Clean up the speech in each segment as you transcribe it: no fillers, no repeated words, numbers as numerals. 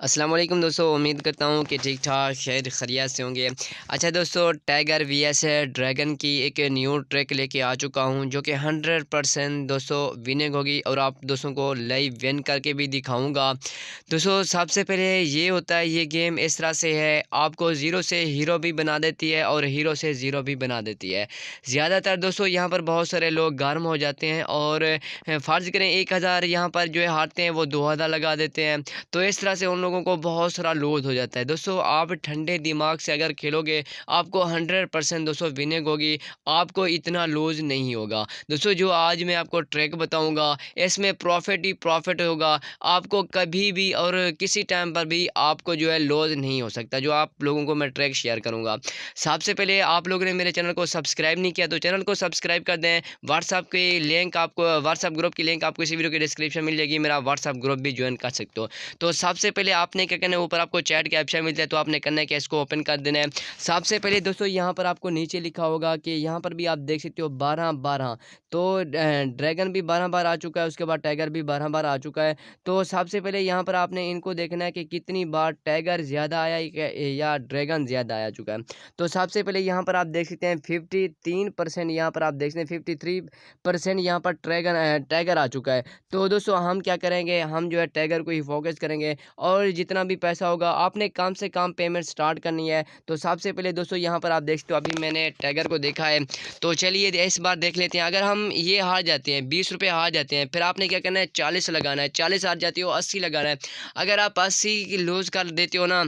अस्सलाम वालेकुम दोस्तों, उम्मीद करता हूँ कि ठीक ठाक खैर खैरियत से होंगे। अच्छा दोस्तों, टाइगर वीएस ड्रैगन की एक न्यू ट्रैक लेके आ चुका हूँ जो कि 100% दोस्तों विनिंग होगी और आप दोस्तों को लाइव विन करके भी दिखाऊंगा। दोस्तों सबसे पहले ये होता है, ये गेम इस तरह से है, आपको ज़ीरो से हीरो भी बना देती है और हीरो से ज़ीरो भी बना देती है। ज़्यादातर दोस्तों यहाँ पर बहुत सारे लोग गर्म हो जाते हैं और फ़र्ज़ करें 1000 यहाँ पर जो है हारते हैं, वो 2000 लगा देते हैं। तो इस तरह से उन लोगों को बहुत सारा लॉस हो जाता है। दोस्तों आप ठंडे दिमाग से अगर खेलोगे, आपको 100% दोस्तों विनिंग होगी, आपको इतना लॉस नहीं होगा। दोस्तों जो आज मैं आपको ट्रिक बताऊंगा, इसमें प्रॉफिट ही प्रॉफिट होगा, आपको कभी भी और किसी टाइम पर भी आपको जो है लॉस नहीं हो सकता। जो आप लोगों को मैं ट्रिक शेयर करूंगा, सबसे पहले आप लोगों ने मेरे चैनल को सब्सक्राइब नहीं किया तो चैनल को सब्सक्राइब कर दें। व्हाट्सअप की लिंक आपको, व्हाट्सअप ग्रुप की लिंक आपको इसी वीडियो के डिस्क्रिप्शन मिल जाएगी, मेरा व्हाट्सअप ग्रुप भी ज्वाइन कर सकते हो। तो सबसे पहले आपने क्या करना है, ऊपर आपको चैट का ऑप्शन मिलता है, तो आपने करना है कि इसको ओपन कर देना है। सबसे पहले दोस्तों यहाँ पर आपको नीचे लिखा होगा कि यहाँ पर भी आप देख सकते हो 12-12, तो ड्रैगन भी 12 बार आ चुका है, उसके बाद टाइगर भी 12 बार आ चुका है। तो सबसे पहले यहाँ पर आपने इनको देखना है कि कितनी बार टाइगर ज़्यादा आया या ड्रैगन ज़्यादा आ चुका है। तो सबसे पहले यहाँ पर आप देख सकते हैं 53%, यहाँ पर आप देख सकते हैं 53% यहाँ पर टाइगर आ चुका है। तो दोस्तों हम क्या करेंगे, हम जो है टाइगर को ही फोकस करेंगे और जितना भी पैसा होगा आपने कम से कम पेमेंट स्टार्ट करनी है। तो सबसे पहले दोस्तों यहाँ पर आप देखते हो, अभी मैंने टाइगर को देखा है, तो चलिए इस बार देख लेते हैं। अगर हम ये हार जाते हैं, 20 रुपये हार जाते हैं, फिर आपने क्या करना है, 40 लगाना है। 40 हार जाती हो, 80 लगाना है। अगर आप 80 लूज़ कर देते हो ना,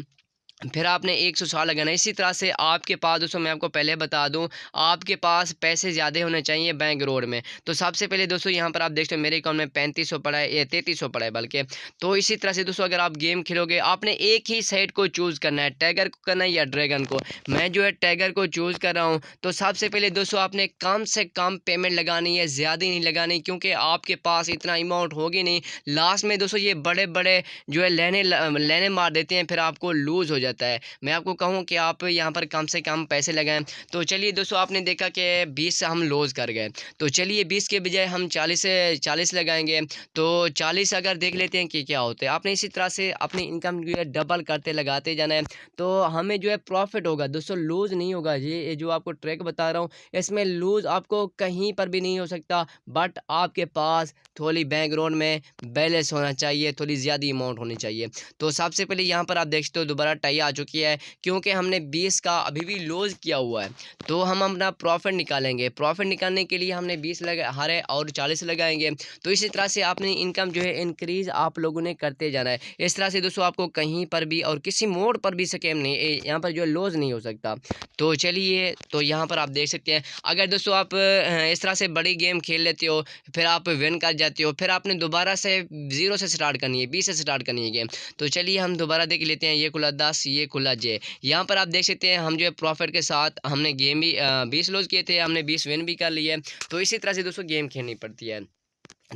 फिर आपने 160 लगाना है। इसी तरह से आपके पास दोस्तों, मैं आपको पहले बता दूं, आपके पास पैसे ज़्यादा होने चाहिए बैंक रोड में। तो सबसे पहले दोस्तों यहाँ पर आप देखते हो मेरे अकाउंट में 3500 पड़ा है, या 3300 पड़ा है बल्कि। तो इसी तरह से दोस्तों अगर आप गेम खेलोगे, आपने एक ही साइड को चूज़ करना है, टाइगर को करना है या ड्रैगन को। मैं जो है टाइगर को चूज़ कर रहा हूँ। तो सबसे पहले दोस्तों आपने कम से कम पेमेंट लगानी है, ज़्यादा नहीं लगानी, क्योंकि आपके पास इतना अमाउंट होगी नहीं। लास्ट में दोस्तों ये बड़े बड़े जो है लेने मार देते हैं, फिर आपको लूज़ हो जाता है। मैं आपको कहूँ कि आप यहाँ पर कम से कम पैसे लगाएं। तो चलिए दोस्तों, आपने देखा कि 20 हम लॉस कर गए, तो चलिए 20 के बजाय हम 40 लगाएंगे। तो 40 अगर देख लेते हैं कि क्या होता है। आपने इसी तरह से अपनी इनकम जो है डबल करते लगाते जाना है, तो हमें जो है प्रॉफिट होगा दोस्तों, लूज़ नहीं होगा। ये जो आपको ट्रिक बता रहा हूँ, इसमें लूज़ आपको कहीं पर भी नहीं हो सकता, बट आपके पास थोड़ी बैकग्राउंड में बैलेंस होना चाहिए, थोड़ी ज़्यादा अमाउंट होनी चाहिए। तो सबसे पहले यहाँ पर आप देखते हो दोबारा टाई आ चुकी है, क्योंकि हमने 20 का अभी भी लॉस किया हुआ है। तो हम अपना प्रॉफिट निकालेंगे। प्रॉफिट निकालने के लिए हमने 20 लगा हारे और 40 लगाएंगे। तो इसी तरह से अपनी इनकम जो है इंक्रीज आप लोगों ने करते जाना है। इस तरह से दोस्तों आपको कहीं पर भी और किसी मोड़ पर भी स्कैम नहीं, यहाँ पर जो है लॉस नहीं हो सकता। तो चलिए, तो यहाँ पर आप देख सकते हैं, अगर दोस्तों आप इस तरह से बड़ी गेम खेल लेते हो, फिर आप विन कर जाते हो, फिर आपने दोबारा से 0 से स्टार्ट करनी है, 20 से स्टार्ट करनी है गेम। तो चलिए हम दोबारा देख लेते हैं। ये खुला 10, ये खुला जे। यहाँ पर आप देख सकते हैं हम जो है प्रॉफिट के साथ हमने गेम भी 20 लॉस किए थे, हमने 20 विन भी कर लिए। तो इसी तरह से दोस्तों गेम खेलनी पड़ती है।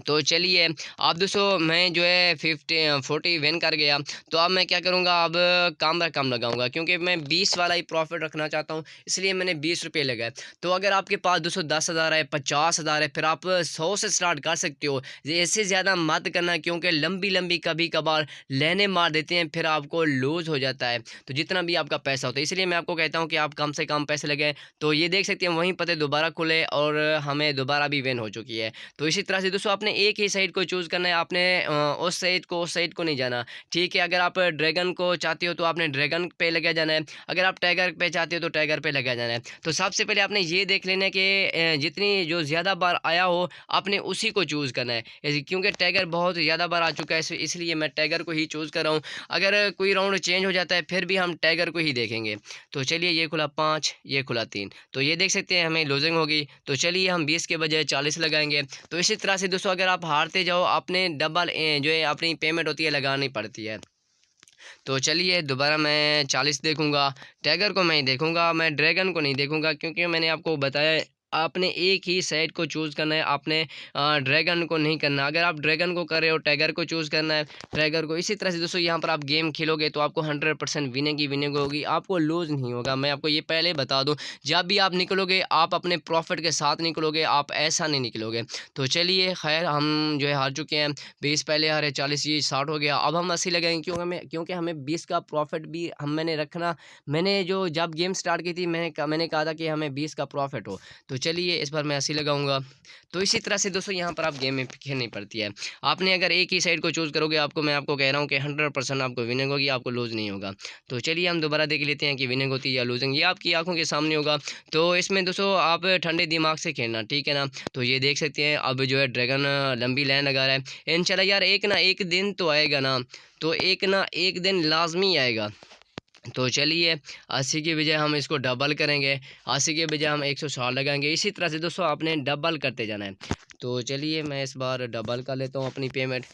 तो चलिए अब दोस्तों, मैं जो है 40 विन कर गया। तो अब मैं क्या करूँगा, अब कम पर कम लगाऊंगा, क्योंकि मैं 20 वाला ही प्रॉफिट रखना चाहता हूँ, इसलिए मैंने 20 रुपये लगाए। तो अगर आपके पास दोस्तों 10,000 है, 50,000 है, फिर आप 100 से स्टार्ट कर सकते हो। इससे ज़्यादा मत करना, क्योंकि लंबी लंबी कभी कभार लेने मार देते हैं, फिर आपको लूज़ हो जाता है, तो जितना भी आपका पैसा होता है। इसलिए मैं आपको कहता हूँ कि आप कम से कम पैसे लगाएं। तो ये देख सकते हैं वहीं पते दोबारा खुले और हमें दोबारा भी विन हो चुकी है। तो इसी तरह से दोस्तों आपने एक ही साइड को चूज़ करना है, आपने उस साइड को नहीं जाना। ठीक है, अगर आप ड्रैगन को चाहते हो तो आपने ड्रैगन पे लगा जाना है, अगर आप टाइगर पे चाहते हो तो टाइगर पे लगा जाना है। तो सबसे पहले आपने ये देख लेना है कि जितनी जो ज़्यादा बार आया हो, आपने उसी को चूज़ करना है। क्योंकि टाइगर बहुत ज़्यादा बार आ चुका है, इसलिए मैं टाइगर को ही चूज़ कर रहा हूँ। अगर कोई राउंड चेंज हो जाता है, फिर भी हम टाइगर को ही देखेंगे। तो चलिए, ये खुला 5, ये खुला 3, तो ये देख सकते हैं हमें लूजिंग होगी। तो चलिए हम 20 के बजाय 40 लगाएंगे। तो इसी तरह से दोस्तों अगर आप हारते जाओ, अपने डबल जो है अपनी पेमेंट होती है लगानी पड़ती है। तो चलिए दोबारा मैं 40 देखूंगा, टाइगर को मैं देखूंगा, मैं ड्रैगन को नहीं देखूंगा, क्योंकि मैंने आपको बताया आपने एक ही साइड को चूज़ करना है, आपने ड्रैगन को नहीं करना। अगर आप ड्रैगन को कर रहे हो, टाइगर को चूज़ करना है, टाइगर को। इसी तरह से दोस्तों यहाँ पर आप गेम खेलोगे तो आपको 100% विनिंग ही विनिंग होगी, आपको लूज़ नहीं होगा। मैं आपको ये पहले बता दूँ, जब भी आप निकलोगे आप अपने प्रॉफ़िट के साथ निकलोगे, आप ऐसा नहीं निकलोगे। तो चलिए ख़ैर, हम जो है हार चुके हैं, 20 पहले हारे, 40 ये 60 हो गया। अब हम 80 लगाएँगे, क्योंकि हमें 20 का प्रॉफ़िट भी मैंने रखना। मैंने जो जब गेम स्टार्ट की थी मैंने कहा था कि हमें 20 का प्रॉफ़िट हो। तो चलिए इस बार मैं 80 लगाऊंगा। तो इसी तरह से दोस्तों यहाँ पर आप गेम में खेलनी पड़ती है। आपने अगर एक ही साइड को चूज़ करोगे, मैं आपको कह रहा हूँ कि 100% आपको विनिंग होगी, आपको लूज़ नहीं होगा। तो चलिए हम दोबारा देख लेते हैं कि विनिंग होती है या लूजिंग, ये आपकी आंखों के सामने होगा। तो इसमें दोस्तों आप ठंडे दिमाग से खेलना, ठीक है ना। तो ये देख सकते हैं अब जो है ड्रैगन लंबी लाइन लगा रहा है। इंशाल्लाह यार एक ना एक दिन तो आएगा ना, तो एक ना एक दिन लाजमी आएगा। तो चलिए 80 की बजाय हम इसको डबल करेंगे, 80 के बजाय हम 160 लगाएंगे। इसी तरह से दोस्तों आपने डबल करते जाना है। तो चलिए मैं इस बार डबल कर लेता हूँ अपनी पेमेंट,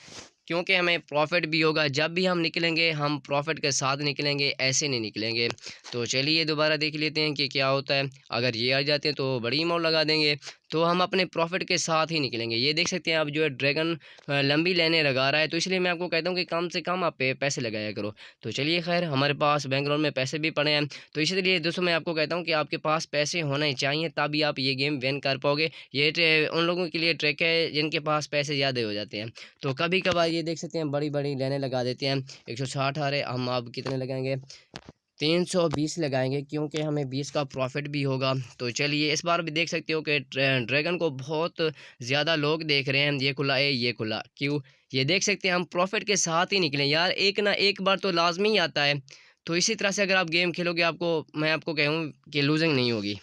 क्योंकि हमें प्रॉफ़िट भी होगा। जब भी हम निकलेंगे हम प्रॉफ़िट के साथ निकलेंगे, ऐसे नहीं निकलेंगे। तो चलिए दोबारा देख लेते हैं कि क्या होता है। अगर ये आ जाते हैं तो बड़ी अमाउंट लगा देंगे, तो हम अपने प्रॉफ़िट के साथ ही निकलेंगे। ये देख सकते हैं अब जो है ड्रैगन लंबी लाइनें लगा रहा है, तो इसलिए मैं आपको कहता हूँ कि कम से कम आप पैसे लगाया करो। तो चलिए खैर, हमारे पास बैंक अकाउंट में पैसे भी पड़े हैं, तो इसलिए दोस्तों मैं आपको कहता हूँ कि आपके पास पैसे होने चाहिए, तभी आप ये गेम विन कर पाओगे। ये उन लोगों के लिए ट्रिक है जिनके पास पैसे ज़्यादा हो जाते हैं। तो कभी-कभार ये देख सकते हैं बड़ी-बड़ी लाइनें लगा देते हैं। 160 आ रहे, हम अब कितने लगाएँगे? 320 लगाएँगे, क्योंकि हमें 20 का प्रॉफ़िट भी होगा। तो चलिए इस बार भी देख सकते हो कि ड्रैगन को बहुत ज़्यादा लोग देख रहे हैं। ये खुला है, ये खुला, क्यों? ये देख सकते हैं हम प्रॉफ़िट के साथ ही निकले यार, एक ना एक बार तो लाज़मी ही आता है। तो इसी तरह से अगर आप गेम खेलोगे, मैं आपको कहूँ कि लूज़िंग नहीं होगी।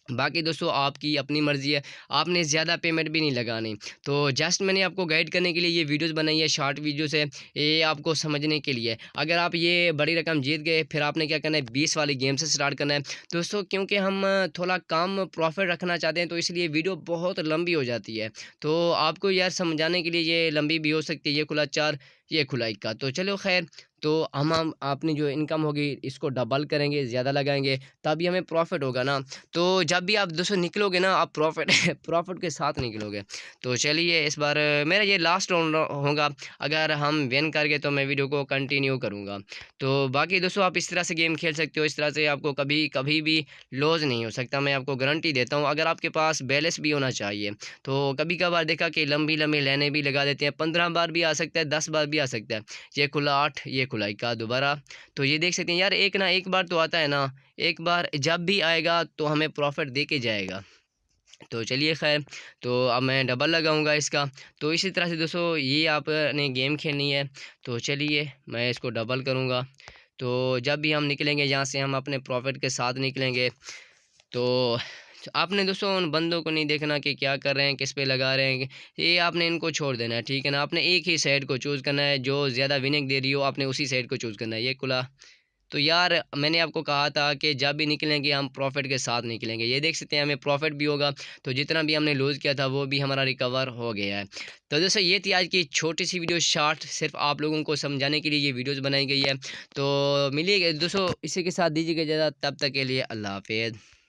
बाकी दोस्तों आपकी अपनी मर्ज़ी है, आपने ज़्यादा पेमेंट भी नहीं लगानी। तो जस्ट मैंने आपको गाइड करने के लिए ये वीडियोज़ बनाई है, शॉर्ट वीडियोज़ है, ये आपको समझने के लिए। अगर आप ये बड़ी रकम जीत गए, फिर आपने क्या करना है, 20 वाली गेम से स्टार्ट करना है। दोस्तों क्योंकि हम थोड़ा कम प्रॉफ़िट रखना चाहते हैं, तो इसलिए वीडियो बहुत लंबी हो जाती है। तो आपको यार समझाने के लिए ये लंबी भी हो सकती है, ये खुला 4, ये खुला 1 का। तो चलो ख़ैर, तो हम अपनी जो इनकम होगी इसको डबल करेंगे, ज़्यादा लगाएँगे, तभी हमें प्रॉफ़िट होगा ना। तो जब भी आप दोस्तों निकलोगे ना, आप प्रॉफ़िट प्रॉफ़िट के साथ निकलोगे। तो चलिए इस बार मेरा ये लास्ट राउंड होगा, अगर हम विन कर गए तो मैं वीडियो को कंटिन्यू करूँगा। तो बाकी दोस्तों आप इस तरह से गेम खेल सकते हो, इस तरह से आपको कभी कभी भी लॉस नहीं हो सकता, मैं आपको गारंटी देता हूँ। अगर आपके पास बैलेंस भी होना चाहिए। तो कभी-कभार देखा कि लंबी-लंबी लाइनें भी लगा देते हैं, 15 बार भी आ सकता है, 10 बार भी आ सकता है। ये खुला 8, ये खुला 1 दोबारा। तो ये देख सकते हैं यार, एक ना एक बार तो आता है ना, एक बार जब भी आएगा तो हमें प्रॉफ़िट दे के जाएगा। तो चलिए ख़ैर, तो अब मैं डबल लगाऊंगा इसका। तो इसी तरह से दोस्तों ये आपने गेम खेलनी है। तो चलिए मैं इसको डबल करूंगा। तो जब भी हम निकलेंगे यहाँ से, हम अपने प्रॉफ़िट के साथ निकलेंगे। तो आपने दोस्तों उन बंदों को नहीं देखना कि क्या कर रहे हैं, किस पे लगा रहे हैं, ये आपने इनको छोड़ देना है, ठीक है ना। आपने एक ही साइड को चूज़ करना है, जो ज़्यादा विनिंग दे रही हो आपने उसी साइड को चूज़ करना है। ये खुला, तो यार मैंने आपको कहा था कि जब भी निकलेंगे हम प्रॉफ़िट के साथ निकलेंगे। ये देख सकते हैं हमें प्रॉफ़िट भी होगा, तो जितना भी हमने लूज़ किया था वो भी हमारा रिकवर हो गया है। तो दोस्तों ये थी आज की छोटी सी वीडियो शॉर्ट, सिर्फ आप लोगों को समझाने के लिए ये वीडियोज़ बनाई गई है। तो मिलिए दोस्तों, इसी के साथ दीजिएगा इजाज़त, तब तक के लिए अल्लाह हाफ़िज़।